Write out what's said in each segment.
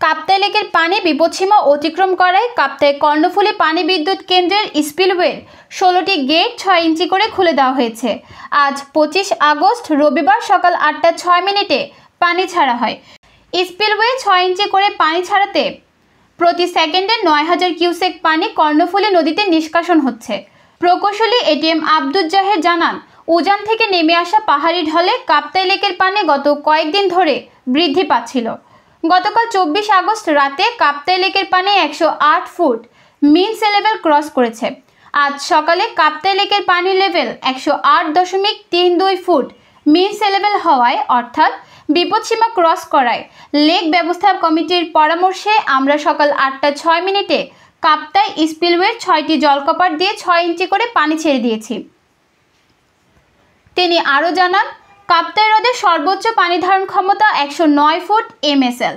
কাপ্তাই লেকের পানি বিপদসীমা অতিক্রম করায় কাপ্তাই কর্ণফুলী পানি বিদ্যুৎ কেন্দ্রের স্পিলওয়ের 16টি গেট 6 ইঞ্চি করে খুলে দেওয়া হয়েছে। আজ 25 আগস্ট রবিবার সকাল 8টা 6 মিনিটে পানি ছাড়া হয়। স্পিলওয়ে 6 ইঞ্চি করে পানি ছাড়াতে প্রতি সেকেন্ডে 9000 কিউসেক পানি কর্ণফুলী নদীতে নিষ্কাশন হচ্ছে। প্রকৌশলী এটিএম আব্দুল জাহের জানান, উজান থেকে নেমে আসা পাহাড়ি ঢলে কাপ্তাই লেকের পানি গত কয়েকদিন ধরে বৃদ্ধি পাচ্ছিল। গতকাল 24 আগস্ট রাতে কাপ্তাই লেকের পানি 108 ফুট মিন সি লেভেল ক্রস করেছে। আজ সকালে কাপ্তাই লেকের পানির লেভেল 108.32 ফুট মিন সি লেভেল হওয়ায় অর্থাৎ বিপদসীমা ক্রস করায় লেক ব্যবস্থা কমিটির পরামর্শে আমরা সকাল 8টা 6 মিনিটে কাপ্তাই স্পিলওয়ের 6টি জলকপাট দিয়ে 6 ইঞ্চি করে পানি ছেড়ে দিয়েছি। তিনি আরও জানান, কাপ্তাই হ্রদের সর্বোচ্চ পানি ধারণ ক্ষমতা 109 ফুট এমএসএল।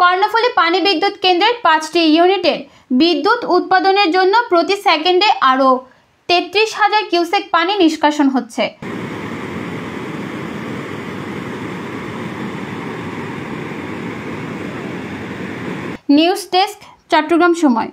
কর্ণফুলী পানি বিদ্যুৎ কেন্দ্রের 5টি ইউনিটের বিদ্যুৎ উৎপাদনের জন্য প্রতি সেকেন্ডে আরও 33,000 কিউসেক পানি নিষ্কাশন হচ্ছে। নিউজ ডেস্ক, চট্টগ্রাম সময়।